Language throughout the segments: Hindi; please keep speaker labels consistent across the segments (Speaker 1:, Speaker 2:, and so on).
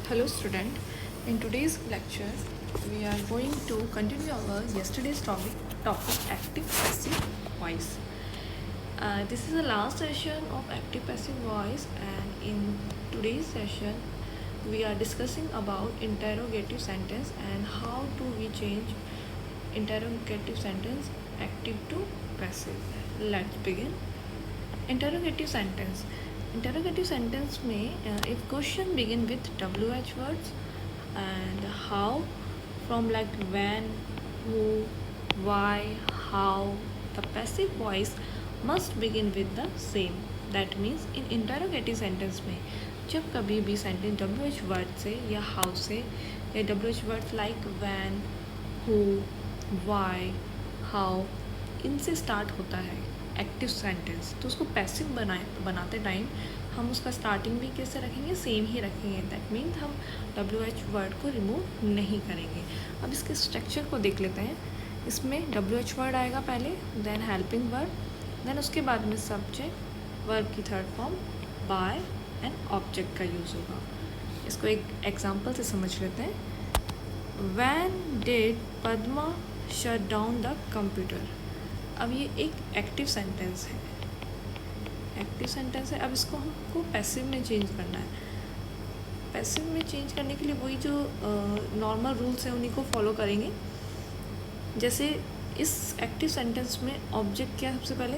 Speaker 1: Hello student, in today's lecture we are going to continue our yesterday's topic active passive voice. This is the last session of active passive voice, and in today's session we are discussing about interrogative sentence and how do we change interrogative sentence active to passive. Let's begin. Interrogative sentence में if question begin with WH words and how, from like when, who, why, how, the passive voice must begin with the same. That means in interrogative sentence में जब कभी भी sentence WH word से या how से या WH words like when, who, why, how इनसे स्टार्ट होता है एक्टिव सेंटेंस, तो उसको पैसिव बनाते टाइम हम उसका स्टार्टिंग भी कैसे रखेंगे, सेम ही रखेंगे. दैट मीन्स हम WH वर्ड को रिमूव नहीं करेंगे. अब इसके स्ट्रक्चर को देख लेते हैं. इसमें WH वर्ड आएगा पहले, देन हेल्पिंग वर्ड, देन उसके बाद में सब्जेक्ट, वर्ब की third form, by and object का यूज़ होगा. इसको एक एग्जाम्पल से समझ लेते हैं. When did Padma shut down the computer. अब ये एक एक्टिव सेंटेंस है. अब इसको हमको पैसिव में चेंज करना है. पैसिव में चेंज करने के लिए वही जो नॉर्मल रूल्स हैं उन्हीं को फॉलो करेंगे. जैसे इस एक्टिव सेंटेंस में ऑब्जेक्ट क्या है सबसे पहले,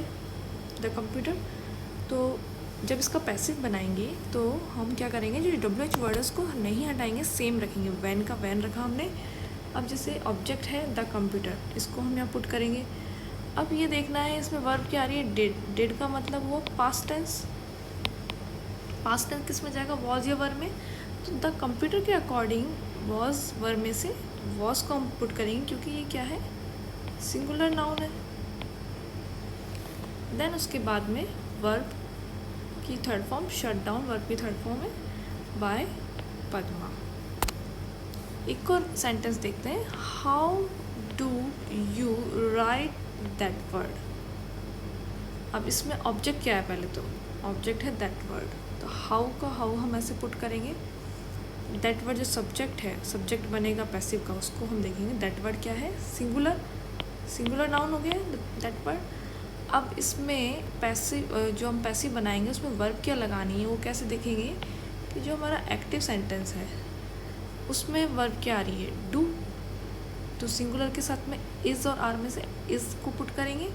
Speaker 1: द कंप्यूटर. तो जब इसका पैसिव बनाएंगे तो हम क्या करेंगे, जो WH वर्ड्स को नहीं हटाएंगे, सेम रखेंगे. वैन का वैन रखा हमने. अब जैसे ऑब्जेक्ट है द कंप्यूटर, इसको हम यहाँ पुट करेंगे. अब ये देखना है इसमें वर्ब क्या आ रही है, डिड. डिड का मतलब वो पास्ट टेंस. पास्ट टेंस किस में जाएगा, वॉज या वर्ब में. तो द कंप्यूटर के अकॉर्डिंग वॉज वर्ब में से वॉज को हम पुट करेंगे क्योंकि ये क्या है, सिंगुलर नाउन है. देन उसके बाद में वर्ब की third form shut down, verb की थर्ड फॉर्म है बाय पद्मा. एक और सेंटेंस देखते हैं. How do you right that word. अब इसमें ऑब्जेक्ट क्या है, पहले तो ऑब्जेक्ट है दैट वर्ड. तो हाउ का हाउ हम ऐसे पुट करेंगे. दैट वर्ड जो सब्जेक्ट है, सब्जेक्ट बनेगा पैसिव का, उसको हम देखेंगे. दैट वर्ड क्या है, सिंगुलर नाउन हो गया दैट वर्ड. अब इसमें पैसिव जो हम पैसिव बनाएंगे उसमें वर्ब क्या लगानी है वो कैसे देखेंगे कि जो हमारा एक्टिव सेंटेंस है उसमें वर्ब क्या आ रही है, डू. तो सिंगुलर के साथ में इज़ और आर में से इज़ को पुट करेंगे.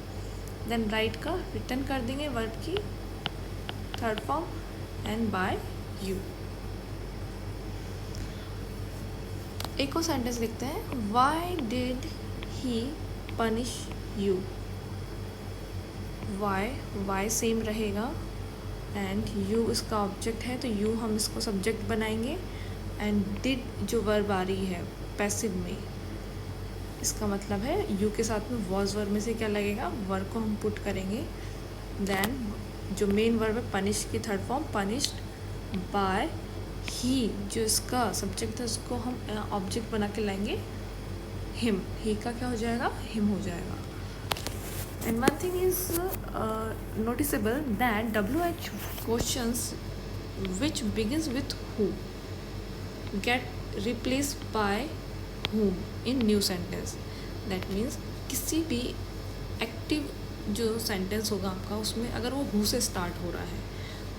Speaker 1: देन राइट का रिटर्न कर देंगे वर्ब की third form and by you. एक और सेंटेंस लिखते हैं. Why did he punish you. Why same रहेगा एंड यू इसका ऑब्जेक्ट है, तो यू हम इसको सब्जेक्ट बनाएंगे. एंड डिड जो वर्ब आ रही है पैसिव में, इसका मतलब है यू के साथ में वॉज वर्ब में से क्या लगेगा, वर्ब को हम पुट करेंगे. देन जो मेन वर्ब है पनिश की थर्ड फॉर्म पनिश्ड बाय ही, जो इसका सब्जेक्ट है उसको हम ऑब्जेक्ट बना के लाएंगे हिम. ही का क्या हो जाएगा, हिम हो जाएगा. And one thing is noticeable that WH questions which begins with who get replaced by whom in new sentence. That means किसी भी एक्टिव जो सेंटेंस होगा आपका उसमें अगर वो who से स्टार्ट हो रहा है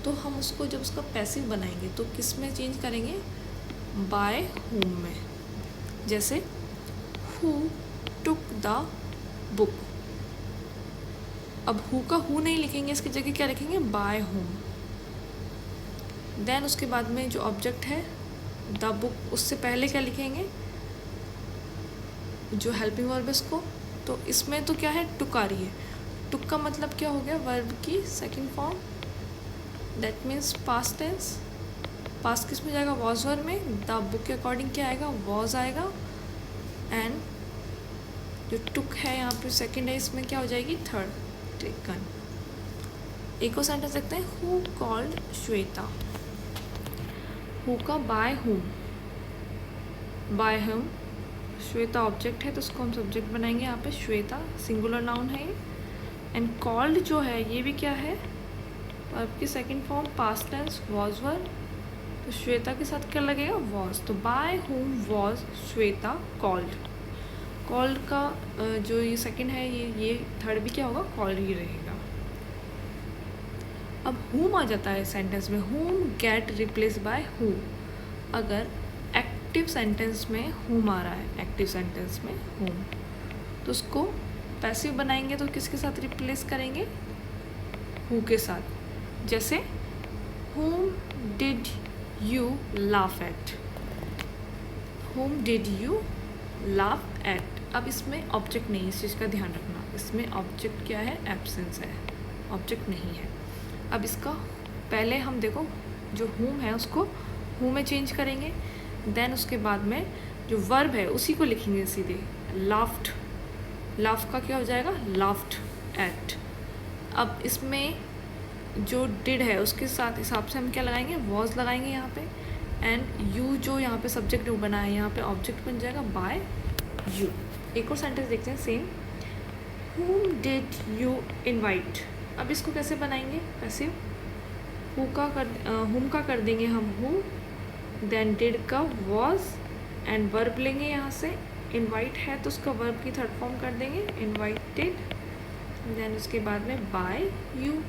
Speaker 1: तो हम उसको जब उसका पैसिव बनाएंगे तो किस में चेंज करेंगे, by whom में. जैसे who took the book. अब who का who नहीं लिखेंगे, इसकी जगह क्या लिखेंगे, by whom. देन उसके बाद में जो ऑब्जेक्ट है द बुक, उससे पहले क्या लिखेंगे, जो हेल्पिंग वर्ब है उसको. तो इसमें तो क्या है, टुक आ रही है. टुक का मतलब क्या हो गया, वर्ब की second form. That means past tense. Past किस में जाएगा, वॉज वर्ब में. द बुक के अकॉर्डिंग क्या आएगा, वॉज आएगा. एंड जो टुक है यहाँ पे सेकंड है, इसमें क्या हो जाएगी, थर्ड, टेकन. एक और सेंटेंस देखते हैं. Who called Shweta. हु का by whom, by whom. Shweta object है तो उसको हम सब्जेक्ट बनाएंगे. यहाँ पे श्वेता सिंगुलर नाउन है. एंड कॉल्ड जो है ये भी क्या है, वर्ब की second form past tense was verb. तो श्वेता के साथ क्या लगेगा, वॉज। तो by whom was Shweta called. Called का जो ये सेकंड है, ये थर्ड भी क्या होगा, कॉल्ड ही रहेगा। अब हुम आ जाता है सेंटेंस में, हुम गेट रिप्लेस बाय हु। अगर एक्टिव सेंटेंस में हुम आ रहा है, एक्टिव सेंटेंस में हुम, तो उसको पैसिव बनाएंगे तो किसके साथ रिप्लेस करेंगे, हु के साथ। जैसे हुम डिड यू लाफ एट, हुम डिड यू लाफ एट। अब इसमें ऑब्जेक्ट नहीं है, इस चीज़ का ध्यान रखना, इसमें ऑब्जेक्ट क्या है, एब्सेंस है, ऑब्जेक्ट नहीं है। अब इसका पहले हम देखो जो हुम है उसको हु में चेंज करेंगे, देन उसके बाद में जो वर्ब है उसी को लिखेंगे सीधे, लाफ्ड। लाफ का क्या हो जाएगा, लाफ्ड एट। अब इसमें जो डिड है उसके साथ हिसाब से हम क्या लगाएंगे, वॉज लगाएंगे यहाँ पे, एंड यू जो यहाँ पे सब्जेक्ट बना है यहाँ पे ऑब्जेक्ट बन जाएगा बाय यू। एक और सेंटेंस देखते हैं same, whom did you invite। अब इसको कैसे बनाएंगे पैसिव, whom का कर देंगे हम who, देन did का was, एंड वर्ब लेंगे यहाँ से, इनवाइट है तो उसका वर्ब की थर्ड फॉर्म कर देंगे इनवाइटेड, देन उसके बाद में बाय यू।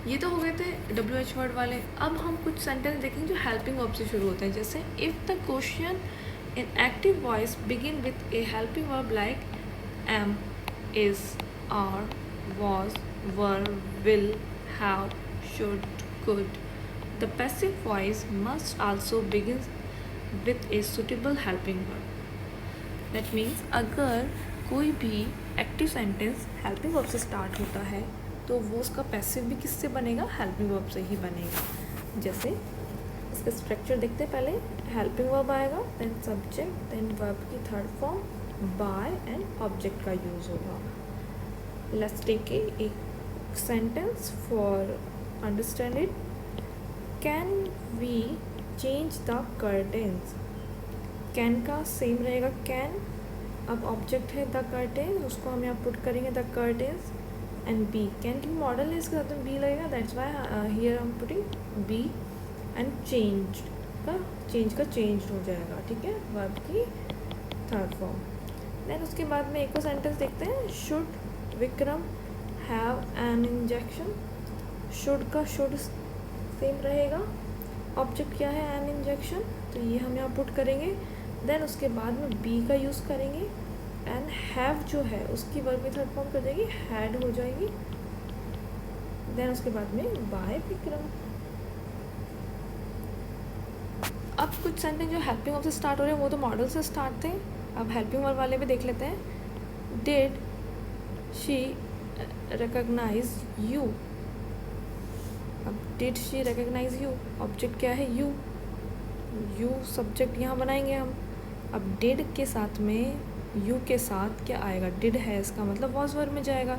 Speaker 1: ये तो हो गए थे WH वर्ड वाले। अब हम कुछ सेंटेंस देखेंगे जो हेल्पिंग वर्ब से शुरू होते हैं। जैसे if the question in active voice begin with A helping verb like am, is, are, was, were, will, have, should, could, the passive voice must also begin with a suitable helping verb। That means अगर कोई भी एक्टिव सेंटेंस हेल्पिंग वर्ब से स्टार्ट होता है तो वो उसका पैसिव भी किससे बनेगा, हेल्पिंग वर्ब से ही बनेगा। जैसे इसका स्ट्रक्चर देखते हैं, पहले हेल्पिंग वर्ब आएगा, देन सब्जेक्ट, देन वर्ब की third form by, and object का यूज होगा। Let's take a sentence for understand it. Can we change the curtains. Can का सेम रहेगा कैन, अब ऑब्जेक्ट है द कर्टेन, उसको हम यहाँ पुट करेंगे the curtains, and be, can की मॉडल है इसके साथ में बी लगेगा, that's why here I am putting be, and change का चेंज हो जाएगा, ठीक है, वर्ब की थर्ड फॉर्म। देन उसके बाद में एक और सेंटेंस देखते हैं, should Vikram have an injection. Should का शुड सेम रहेगा, ऑब्जेक्ट क्या है, एन इंजेक्शन, तो ये हम यहाँ पुट करेंगे। देन उसके बाद में बी का यूज़ करेंगे, एंड हैव जो है उसकी वर्ब की थर्ड फॉर्म कर देंगे, हैड हो जाएगी। देन उसके बाद में बाय विक्रम। अब कुछ सेंटेंस जो हेल्पिंग वर्ब से स्टार्ट हो रहे हैं वो तो मॉडल से स्टार्ट थे, अब हेल्पिंग वर्ब वाले भी देख लेते हैं। Did she recognise you. अब did she recognise you, object क्या है, यू, यू सब्जेक्ट यहाँ बनाएंगे हम। अब डिड के साथ में यू के साथ क्या आएगा, डिड है इसका मतलब वॉज वर्ब में जाएगा,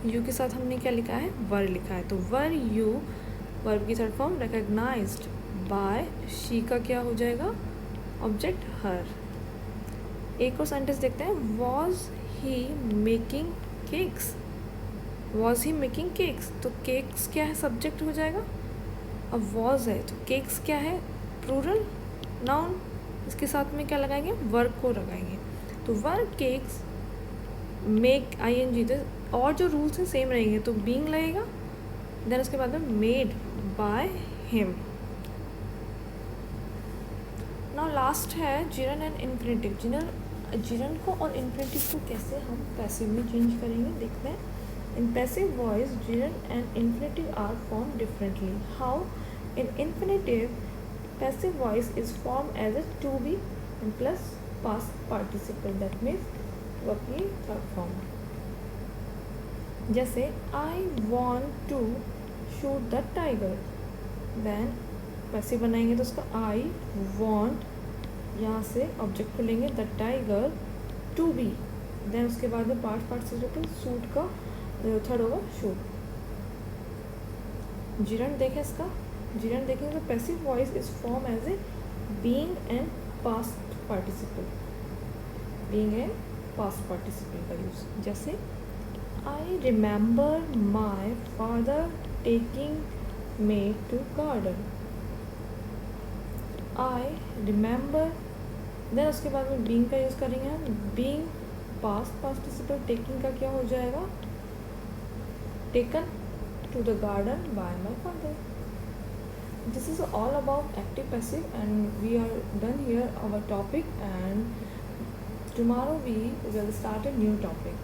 Speaker 1: यू के साथ हमने क्या लिखा है, वर लिखा है, तो वर यू वर्ब की third form recognized by, she का क्या हो जाएगा, ऑब्जेक्ट हर। एक और सेंटेंस देखते हैं, was he making cakes. Was he making cakes, तो केक्स क्या है, सब्जेक्ट हो जाएगा। अब वॉज है तो केक्स क्या है, प्लूरल नाउन, इसके साथ में क्या लगाएंगे, वर्ब को लगाएंगे, तो वर्ब केक्स मेक ing, और जो रूल्स हैं सेम रहेंगे, तो बीइंग लगेगा। देन उसके बाद में made by him. Now last है जिरन एंड इन्फिनेटिव। जिरन को और इन्फिनेटिव को कैसे हम पैसिव में चेंज करेंगे देखते हैं। In passive voice gerund and infinitive are form differently. How? In infinitive passive voice is form as a to be and plus past participle, that means verb की थर्ड फॉर्म। जैसे I want to shoot the tiger, then passive बनाएंगे तो उसका I want, यहाँ से ऑब्जेक्ट को लेंगे the tiger to be, then उसके बाद में पार्ट पार्टिसिपल शूट का थर्ड होगा shoot। जिरन देखें, इसका जिरन देखेंगे तो passive voice is form as a being and past participle, being and past participle का यूज। जैसे I remember my father taking me to garden, I remember, then उसके बाद में बीइंग का यूज़ करेंगे हम। बीइंग पास्ट पार्टिसिपल, टेकिंग का क्या हो जाएगा, taken to the garden by my father. This is all about active passive and we are done here our topic, and tomorrow we will start a new topic.